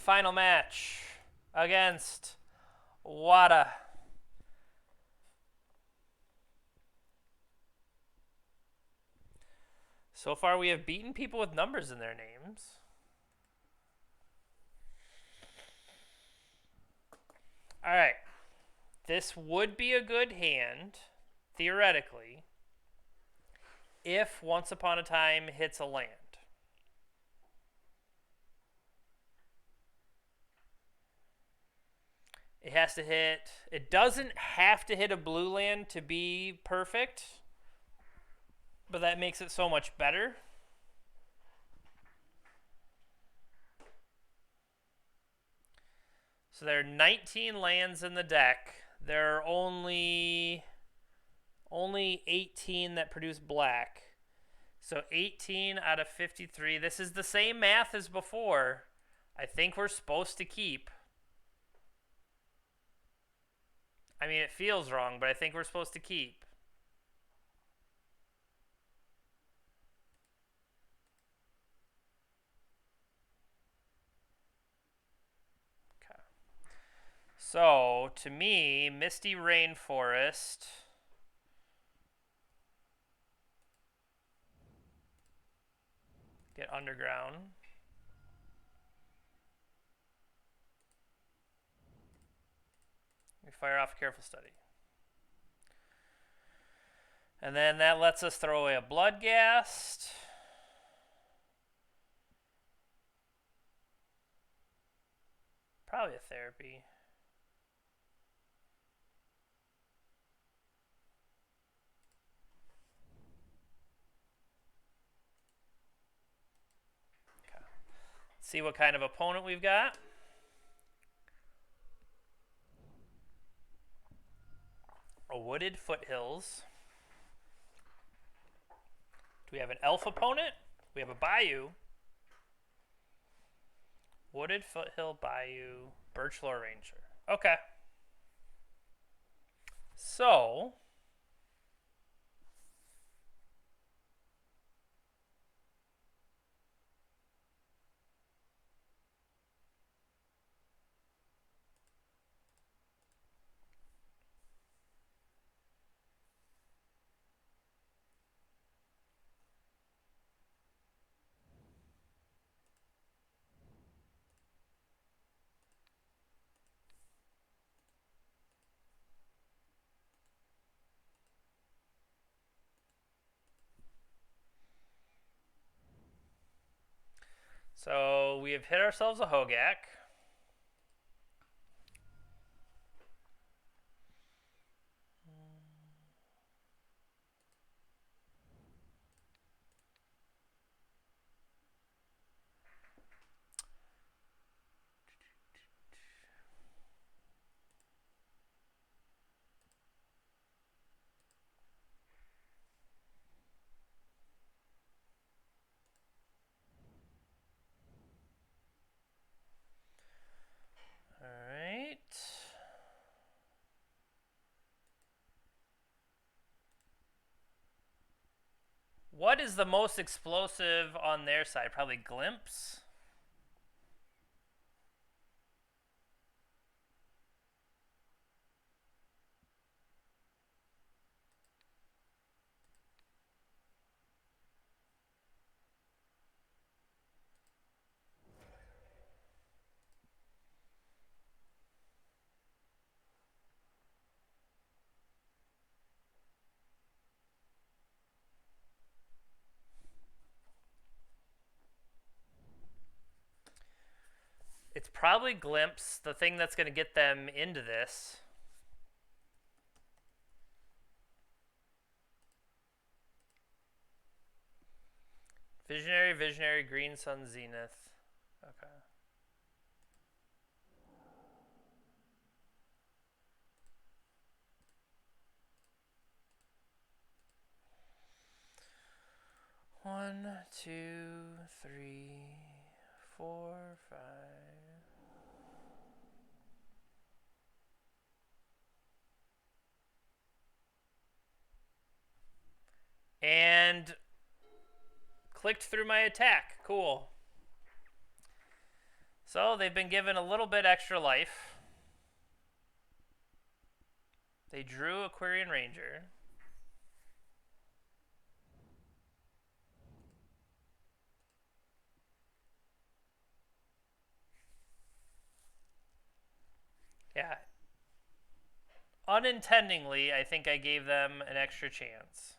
Final match against Wada. So far, we have beaten people with numbers in their names. All right. This would be a good hand, theoretically, if Once Upon a Time hits a land. It has to hit. It doesn't have to hit a blue land to be perfect, but that makes it so much better. So there are 19 lands in the deck. There are only 18 that produce black. So 18 out of 53. This is the same math as before. I think we're supposed to keep. I mean, it feels wrong, but I think we're supposed to keep. Okay. So, to me, Misty Rainforest. Get Underground. We fire off Careful Study. And then that lets us throw away a Bloodghast. Probably a Therapy. Okay. Let's see what kind of opponent we've got. A Wooded Foothills. Do we have an elf opponent? We have a Bayou. Wooded Foothill, Bayou, Birchlore Ranger. Okay. So, we have hit ourselves a Hogaak. All right. What is the most explosive on their side? Probably Glimpse. It's probably Glimpse, the thing that's going to get them into this. Visionary, Green Sun, Zenith. Okay. One, two, three, four, five. And clicked through my attack. Cool. So they've been given a little bit extra life. They drew a Quirion Ranger. Yeah. Unintendingly, I think I gave them an extra chance.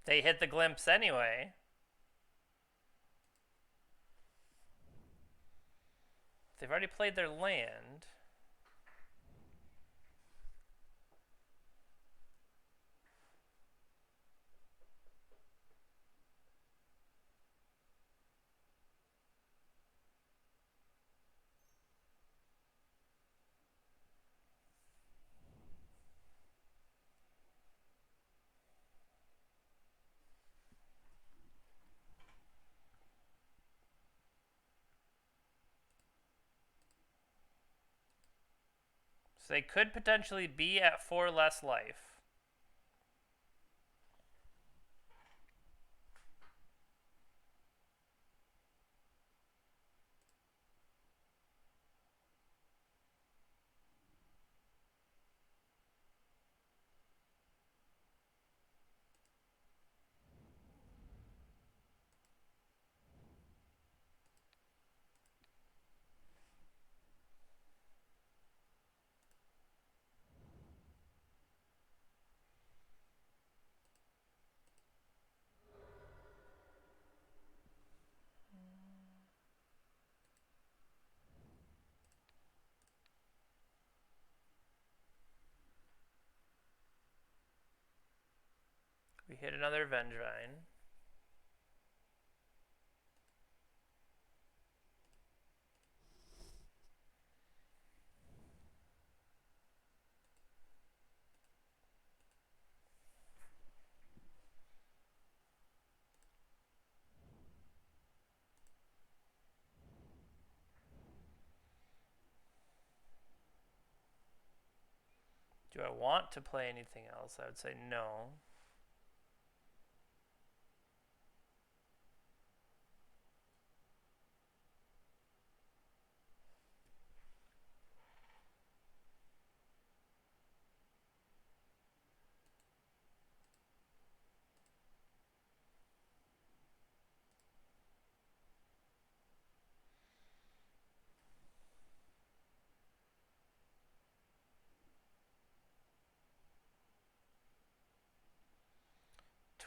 They hit the glimpse anyway. They've already played their land. So they could potentially be at 4 less life. We hit another Vengevine. Do I want to play anything else? I would say no.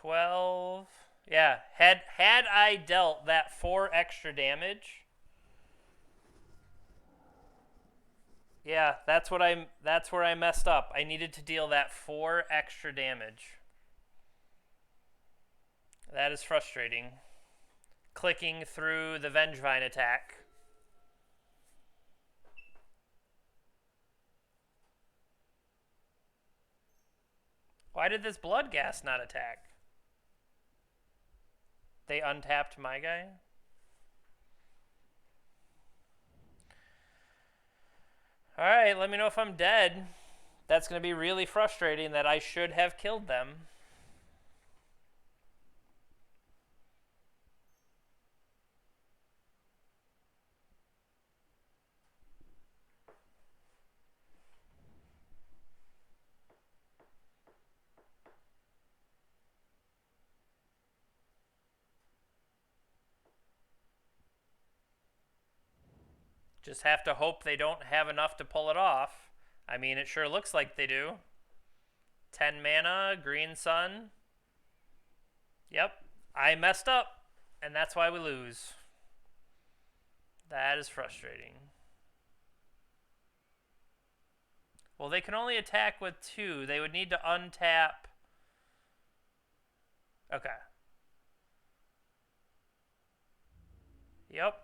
$12. Yeah, had I dealt that 4 extra damage. Yeah, that's where I messed up. I needed to deal that 4 extra damage. That is frustrating. Clicking through the Vengevine attack. Why did this Bloodghast not attack? They untapped my guy? Alright, let me know if I'm dead. That's going to be really frustrating that I should have killed them. Just have to hope they don't have enough to pull it off. I mean, it sure looks like they do. 10 mana, green sun. Yep, I messed up, and that's why we lose. That is frustrating. Well, they can only attack with 2. They would need to untap. Okay. Yep.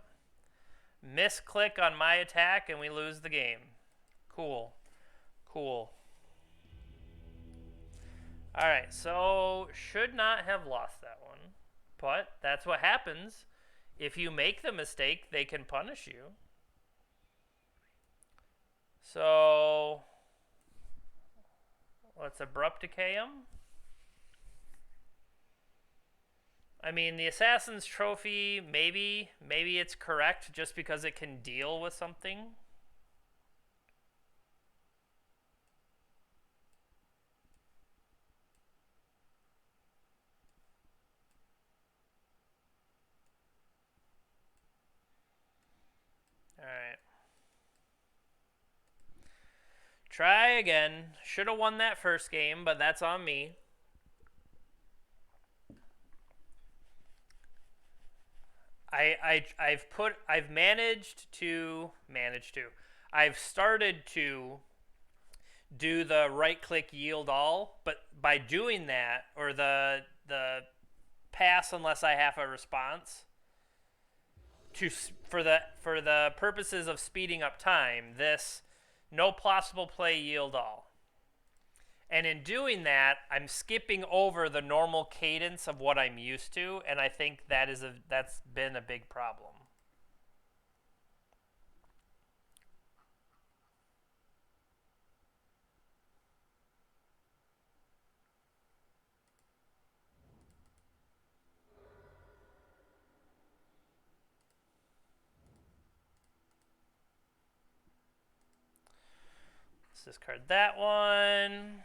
Misclick on my attack, and we lose the game. Cool. Cool. Alright, so should not have lost that one. But that's what happens. If you make the mistake, they can punish you. So let's abrupt decay him. I mean, the Assassin's Trophy, maybe it's correct just because it can deal with something. All right. Try again. Should have won that first game, but that's on me. I've I've started to do the right click yield all, but by doing that, or the pass unless I have a response, to for the purposes of speeding up time, this no possible play yield all. And in doing that, I'm skipping over the normal cadence of what I'm used to, and I think that's been a big problem. Let's discard that one.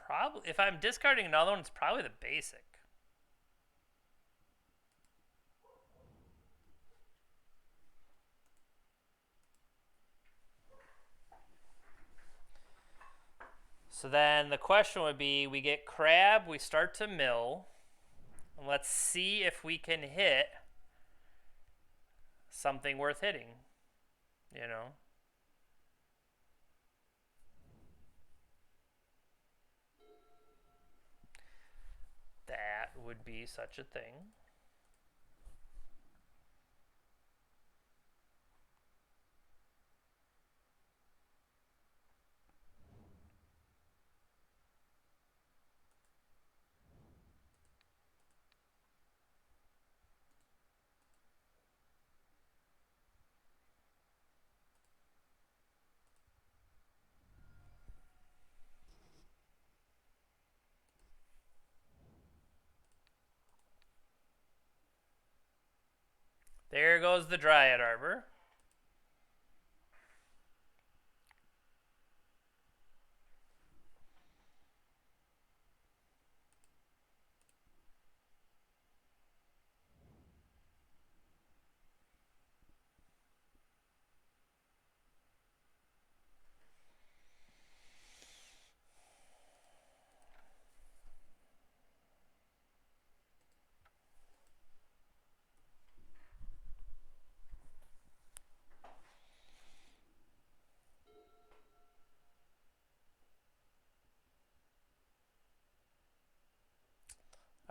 Probably, if I'm discarding another one, it's probably the basic. So then the question would be, we get crab, we start to mill, and let's see if we can hit something worth hitting, you know? That would be such a thing. There goes the Dryad Arbor.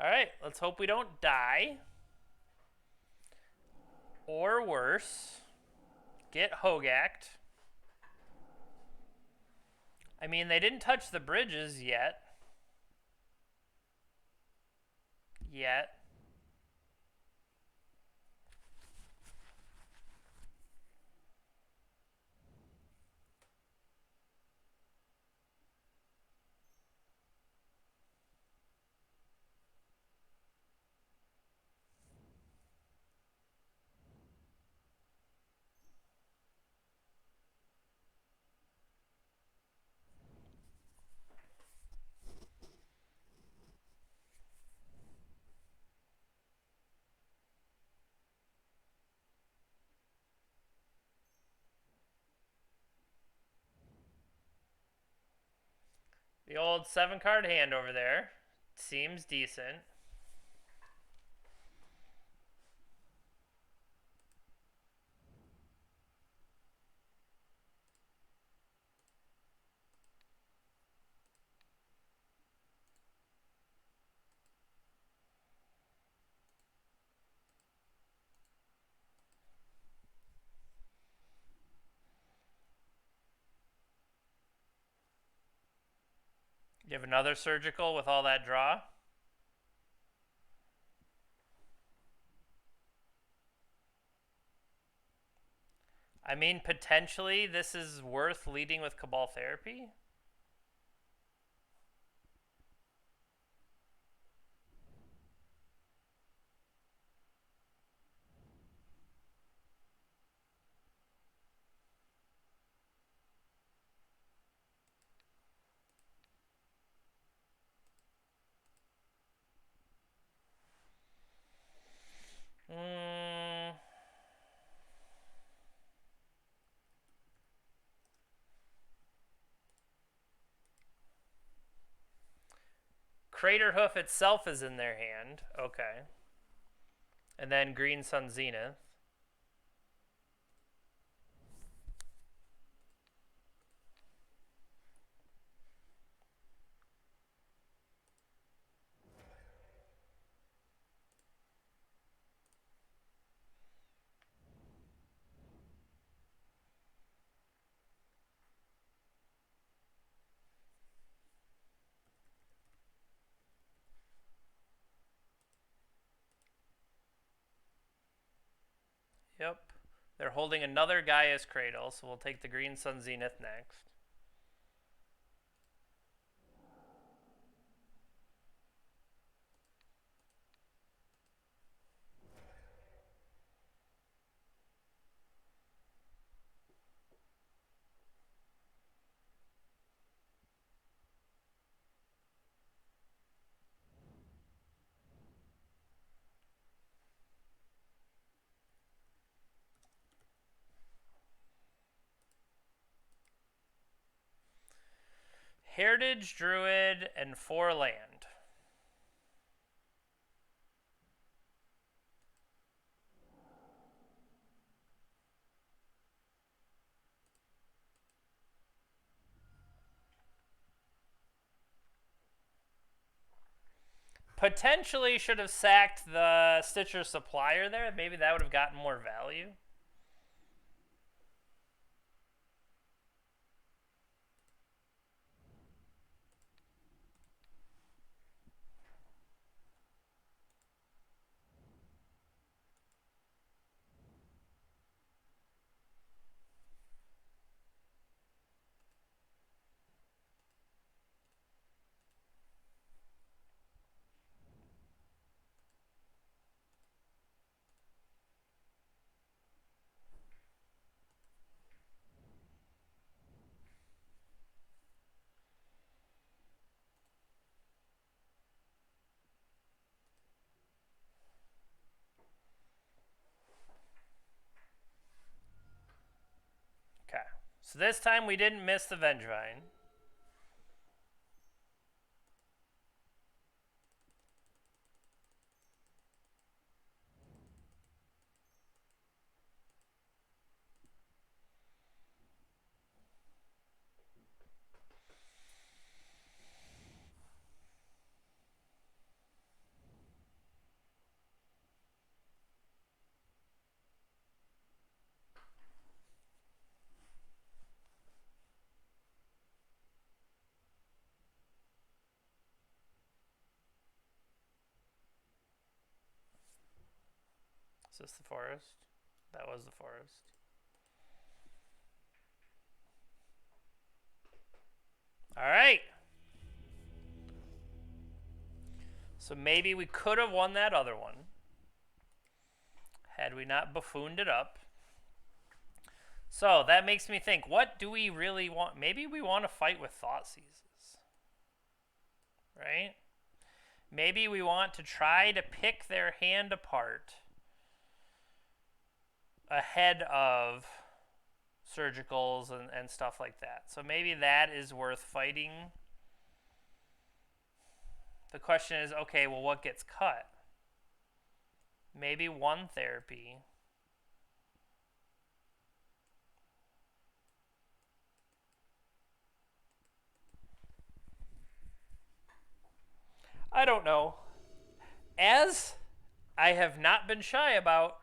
All right, let's hope we don't die. Or worse, get Hogaaked. I mean, they didn't touch the bridges yet. Yet. The old 7-card hand over there seems decent. You have another surgical with all that draw. I mean, potentially this is worth leading with Cabal Therapy. Mm, Crater Hoof itself is in their hand. Okay. And then Green Sun Zenith. Yep. They're holding another Gaia's Cradle, so we'll take the Green Sun Zenith next. Heritage Druid and 4 land. Potentially should have sacked the Stitcher Supplier there. Maybe that would have gotten more value. Okay. So this time we didn't miss the Vengevine. Is this the forest? That was the forest. All right. So maybe we could have won that other one had we not buffooned it up. So that makes me think, what do we really want? Maybe we want to fight with Thoughtseizes, right? Maybe we want to try to pick their hand apart ahead of surgicals and stuff like that. So maybe that is worth fighting. The question is, okay, well, what gets cut? Maybe 1 therapy. I don't know. As I have not been shy about,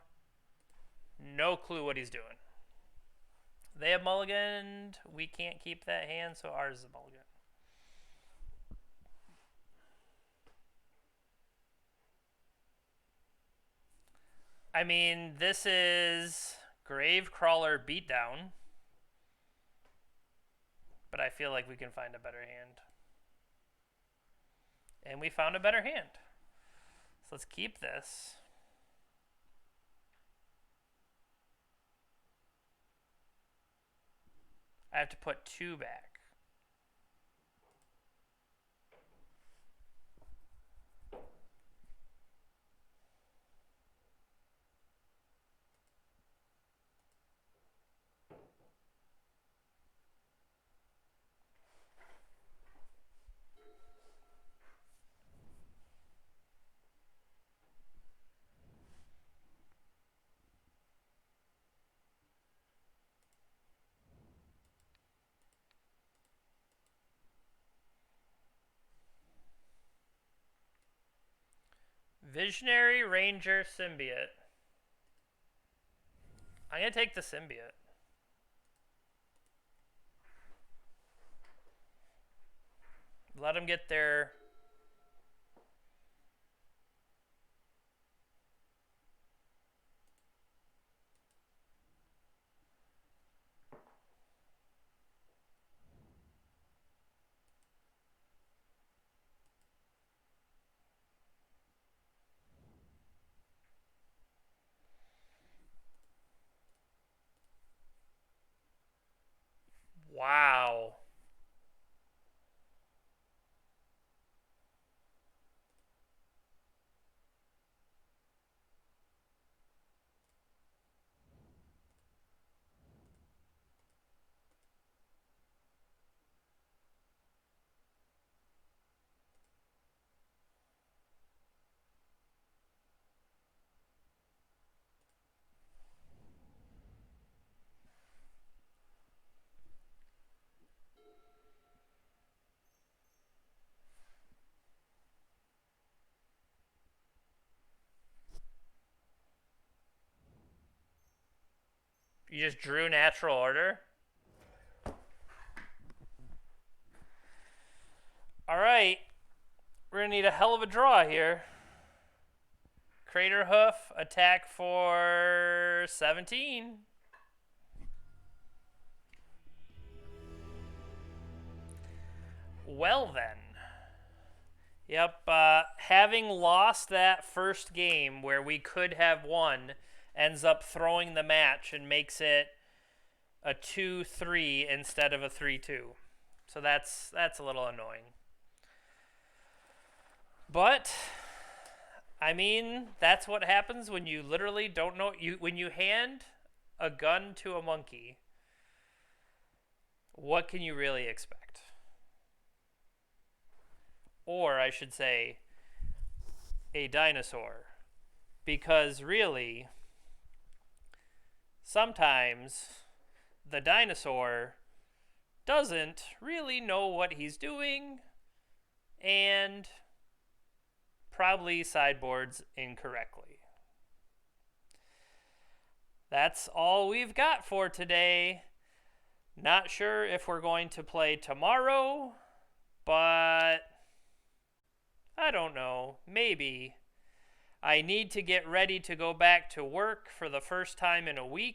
no clue what he's doing. They have mulliganed. We can't keep that hand, so ours is a mulligan. I mean, this is Gravecrawler Beatdown. But I feel like we can find a better hand. And we found a better hand. So let's keep this. I have to put 2 back. Visionary Ranger Symbiote. I'm going to take the Symbiote. Let them get their... Wow. You just drew natural order? Alright. We're going to need a hell of a draw here. Crater Hoof, attack for 17. Well then. Yep, having lost that first game where we could have won, ends up throwing the match and makes it a 2-3 instead of a 3-2. So that's a little annoying. But I mean, that's what happens when you literally don't know when you hand a gun to a monkey. What can you really expect? Or I should say a dinosaur, because really sometimes the dinosaur doesn't really know what he's doing and probably sideboards incorrectly. That's all we've got for today. Not sure if we're going to play tomorrow, but I don't know. Maybe. I need to get ready to go back to work for the first time in a week.